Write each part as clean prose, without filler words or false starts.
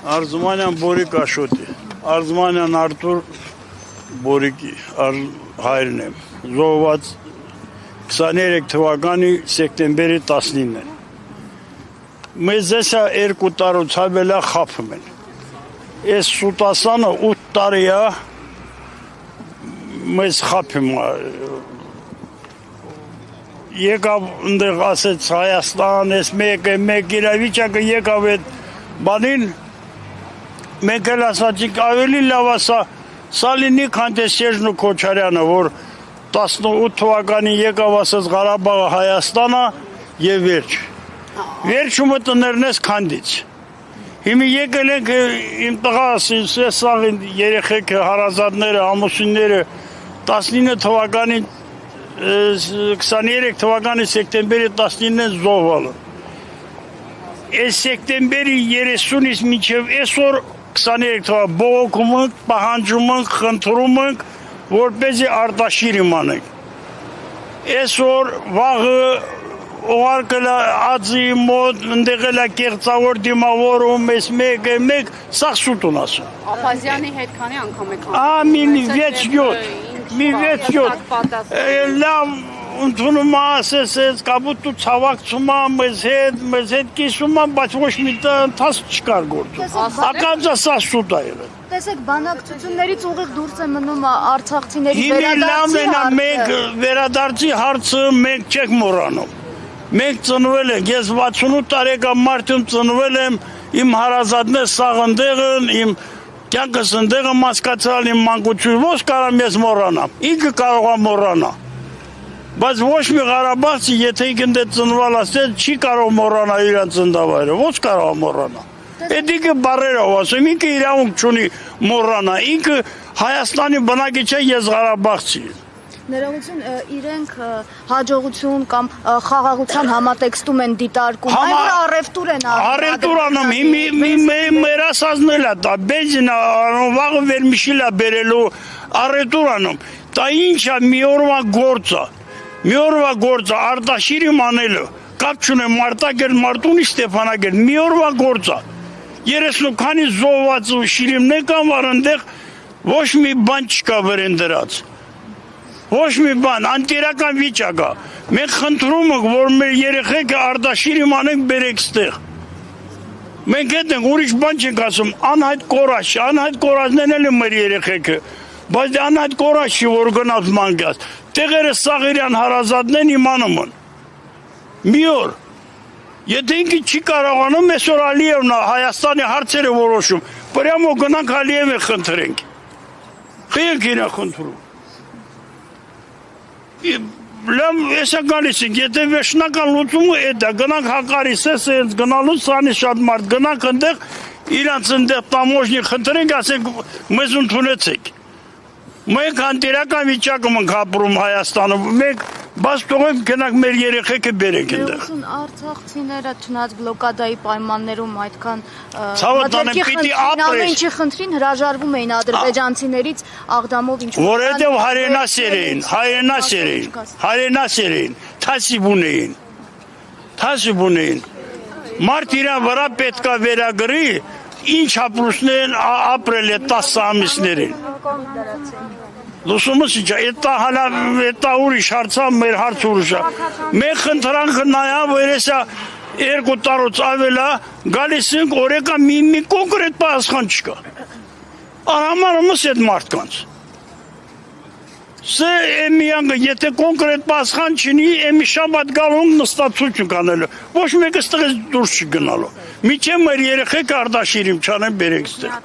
Arzumanyan Borik Aşoti. Arzumanyan Artur Boriki Hayrinim. Zovat 23 թվականի սեպտեմբերի 19-ին։ Մեզ էսա երկու տարուց խափում են։ Այս Սուտասանը 8 տարի է մեզ խափում եկավ ընդեղ ասեց Հայաստան, ես մեկ իրավիճակը եկավ այդ բանին, մենք էլ ասացինք ավելի լավ ասա, սա լինի քանթե Սերժն ու Քոչարյանը, որ 18 թվականին եկավ ասեց Ղարաբաղը Հայաստանը եւ վերջ։ Վերջումը տներն ես քանդից։ Հիմա եկել ենք իմ տղաս, սաղին երեխեքը, հարազատները, ամուսինները 19 թվականին 23 թվականի սեպտեմբերի 19-ին զոհվալը։ Այս սեպտեմբերի 30-ից մինչև այսօր 23 թվական բողոքում ենք, պահանջում ենք, խնդրում ենք, որպեսզի Արտաշիր իմանենք։ Այսօր վաղը ուղարկել ածի մոտ, ընդեղ էլ կեղծավոր դիմավորում, այս մեկ, սաղ սուտուն ասում։ Ափազյանի հետ քանի անգամ եք մի 6-7 լավ ընդունում ասես կապուտ ու ցավակցում մեզ հետ կիսում բայց ոչ մի ընթաց չկար գործում ակամձա սա սուտ է եղել տեսեք բանակցություններից ուղիղ դուրս է մնում արցախցիների վերադարձի հարցը մենք չեք մոռանում մենք ծնվել ենք ես 68 տարեկան մարդ եմ ծնվել եմ իմ հարազատներ սաղ ընդեղն իմ կյանքս ընդեղ եմ հասկացալ իմ մանկություն ո՞ց կարամ ես մոռանամ ինքը կարող է մոռանալ բայց ոչ մի Ղարաբաղցի եթե ինքն դե ծնվել ասել չի կարող մոռանալ իր ծննդավայրը ո՞ց կարող է մոռանալ այդ ինքը բարերով ասում ինքը իրավունք չունի մոռանալ ինքը Հայաստանի բնակիչ է ես Ղարաբաղցի Ներողություն իրենք հաջողություն կամ խաղաղության համատեքստում են դիտարկում այն որ առևտուր են առևտուրանում մեր ասածն է դա բենզինը վաղը վերմիշիլա բերելու առևտուրանում դա ինչա մի օրվա գործը Արտաշիրի մանելը կապ չունեմ Մարտակերտ Մարտունի Ստեփանագերտ մի օրվա գործը 30 քանի զոհված ու շիրիմներ կան որ այնտեղ ոչ մի բան չկա վրեն դրած ոչ մի բան անտիրական վիճակ է մենք խնդրում ենք որ մեր երեխեքը Արտաշիր իմանենք բերեք ստեղ մենք հետ ենք ուրիշ բան չենք ասում անհայտ կորածներն էլ մեր երեխեքը բայց անհայտ կորած չի որ գնաց մանգած տեղերը Սաղիրյան հարազատներն իմանում են մի օր եթե ինքը չի կարողանում այսօր Ալիևն Հայաստանի հարցերը որոշում պրյամո գնանք Ալիևը խնդրենք խիենք իրան խնդրում լավ էսա գալիս ենք եթե վերջնական լուծումը էդ է գնանք հակարիս ես գնալու սանի շատ մարդ գնանք ընդեղ իրանց ընդեղ տամոժնի խնդրենք ասենք մեզ ընդունեցեք մենք անտիրական վիճակում ենք ապրում Հայաստանում մենք բաց թողենք գնանք մեր երեխեքը բերենք ընդեղ Արցախցիները չնայած բլոկադայի պայմաններում այդքան ցավոտանը պիտի ապրեն ինչի խնդրին հրաժարվում էին ադրբեջանցիներից աղդամով ինչ որովհետև հայրենասեր էին թասիբ ունեին մարդ իրան վրա պետքա վերագրի ինչ ապրուսներն ապրել է 10 ամիսներին Լուսումս իջա, էտա ուրիշ հարցա, մեր հարց ուրիշա Մենք խնդրանք նայա, որ եսա երկու տարուց ավելա գալիս ենք օրեկա մի կոնկրետ պահասխան չկա Արհամարումս էդ մարդկանց Սե էմիանգը, եթե կոնկրետ պահասխան չինի, էմի շաբատ գալունք նստացություն կանելու Ոչ մեկը ստղես դուրս չգնալու Միջև մեր երեխեք Արտաշիրիմ չանեն բերենք ստեղ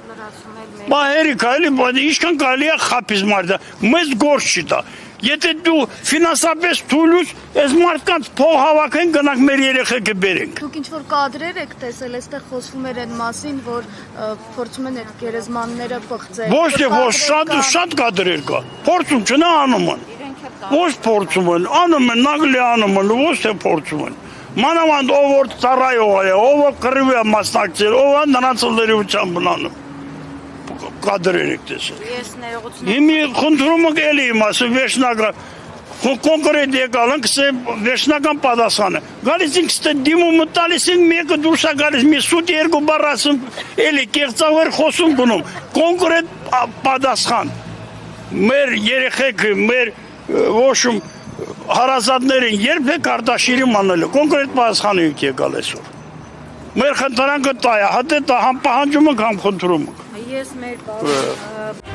Բահերիկա էլի, ինչքան կարելի է խափիս մարդը, մեզ գործ չի տա Եթե դու ֆինանսապես թույլուց, այս մարդկանց փող հավաքեն գնանք մեր երեխեքը բերենք Դուք ինչ-որ կադրեր եք տեսել, այստեղ խոսվում էր այն մասին, որ փորձում են այդ գերեզմանները պղծել Ոչ թե ոչ, շատ կադրեր կա, փորձում չնա անում են Ոչ փորձում են, անում են, նագլի անում են, ոչ թե փորձում են Մանավանդ ով որ ծառայող է, ով որ կռիվ է մասնակցել, ով է նրանց լրիվությամբ բնանում կադրեր եք տեսել Հիմի խնդրում եք էլի իմ ասում վերջնակը կոնկրետ եկալ ենք, սե վերջնական պատասխանը։ Գալիս ենք ստե դիմումը տալիս ենք, մեկը դուրս է գալիս, մի սուտ երկու բառ ասում, էլի կեղծավոր խոսում գնում։ Կոնկրետ պատասխան։ Մեր երեխեքը, մեր ոչում հարազատներին երբ եք Արտաշիրի մանելու, կոնկրետ պատասխանը եք եկալ այսօր։ Մեր խնդրանքը տա է, հատե տա համ պահանջում ենք, համ խնդրում ենք։ Ես մեր